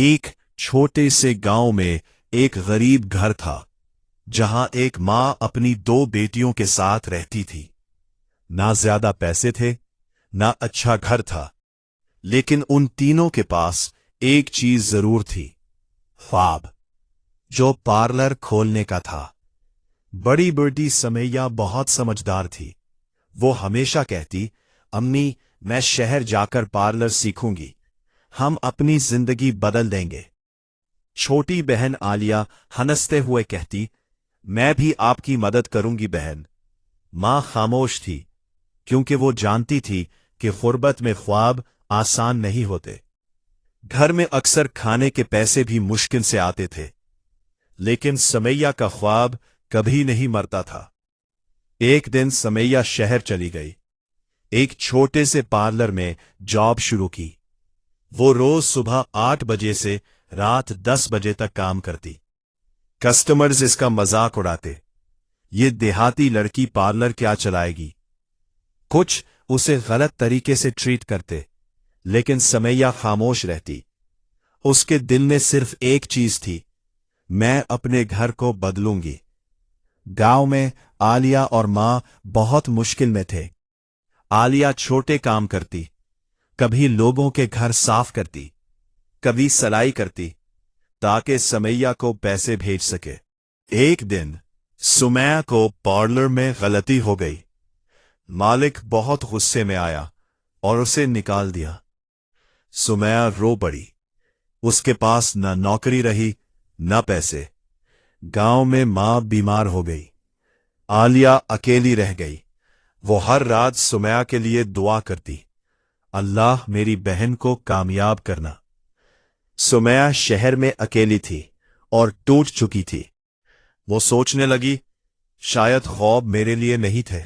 एक छोटे से गांव में एक गरीब घर था जहां एक मां अपनी दो बेटियों के साथ रहती थी। ना ज्यादा पैसे थे, ना अच्छा घर था, लेकिन उन तीनों के पास एक चीज जरूर थी, ख्वाब, जो पार्लर खोलने का था। बड़ी बेटी समैया बहुत समझदार थी। वो हमेशा कहती, अम्मी, मैं शहर जाकर पार्लर सीखूंगी, हम अपनी जिंदगी बदल देंगे। छोटी बहन आलिया हंसते हुए कहती, मैं भी आपकी मदद करूंगी बहन। मां खामोश थी, क्योंकि वो जानती थी कि गुर्बत में ख्वाब आसान नहीं होते। घर में अक्सर खाने के पैसे भी मुश्किल से आते थे, लेकिन समैया का ख्वाब कभी नहीं मरता था। एक दिन समैया शहर चली गई, एक छोटे से पार्लर में जॉब शुरू की। वो रोज सुबह 8 बजे से रात 10 बजे तक काम करती। कस्टमर्स इसका मजाक उड़ाते, ये देहाती लड़की पार्लर क्या चलाएगी। कुछ उसे गलत तरीके से ट्रीट करते, लेकिन समैया खामोश रहती। उसके दिल में सिर्फ एक चीज थी, मैं अपने घर को बदलूंगी। गांव में आलिया और मां बहुत मुश्किल में थे। आलिया छोटे काम करती, कभी लोगों के घर साफ करती, कभी सिलाई करती, ताकि समैया को पैसे भेज सके। एक दिन सुमैया को पार्लर में गलती हो गई। मालिक बहुत गुस्से में आया और उसे निकाल दिया। सुमैया रो पड़ी। उसके पास न नौकरी रही, न पैसे। गांव में मां बीमार हो गई। आलिया अकेली रह गई। वो हर रात सुमैया के लिए दुआ करती, अल्लाह मेरी बहन को कामयाब करना। सुमैया शहर में अकेली थी और टूट चुकी थी। वो सोचने लगी, शायद ख्वाब मेरे लिए नहीं थे।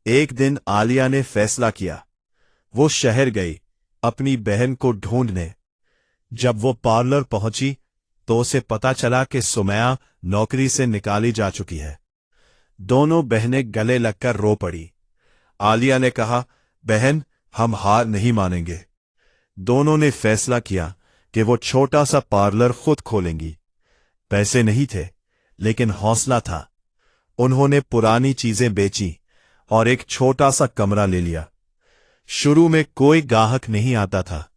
एक दिन आलिया ने फैसला किया। वो शहर गई अपनी बहन को ढूंढने। जब वो पार्लर पहुंची तो उसे पता चला कि सुमैया नौकरी से निकाली जा चुकी है। दोनों बहनें गले लगकर रो पड़ी। आलिया ने कहा, बहन, हम हार नहीं मानेंगे। दोनों ने फैसला किया कि वो छोटा सा पार्लर खुद खोलेंगी। पैसे नहीं थे, लेकिन हौसला था। उन्होंने पुरानी चीजें बेची और एक छोटा सा कमरा ले लिया। शुरू में कोई ग्राहक नहीं आता था।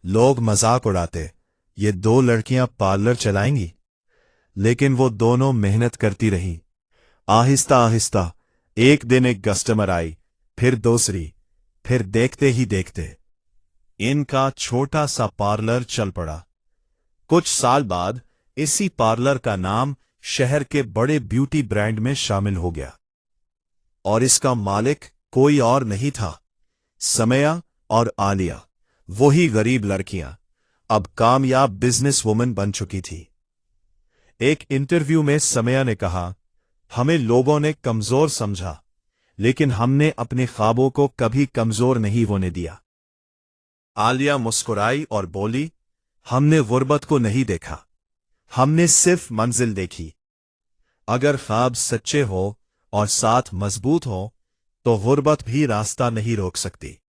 लोग मजाक उड़ाते, ये दो लड़कियां पार्लर चलाएंगी। लेकिन वो दोनों मेहनत करती रहीं। आहिस्ता आहिस्ता एक दिन एक कस्टमर आई, फिर दूसरी, फिर देखते ही देखते इनका छोटा सा पार्लर चल पड़ा। कुछ साल बाद इसी पार्लर का नाम शहर के बड़े ब्यूटी ब्रांड में शामिल हो गया, और इसका मालिक कोई और नहीं था, समैया और आलिया, वही गरीब लड़कियां, अब कामयाब बिजनेस वुमन बन चुकी थी। एक इंटरव्यू में समैया ने कहा, हमें लोगों ने कमजोर समझा, लेकिन हमने अपने ख्वाबों को कभी कमजोर नहीं होने दिया। आलिया मुस्कुराई और बोली, हमने गुर्बत को नहीं देखा, हमने सिर्फ मंजिल देखी। अगर ख्वाब सच्चे हो और साथ मजबूत हो, तो गुर्बत भी रास्ता नहीं रोक सकती।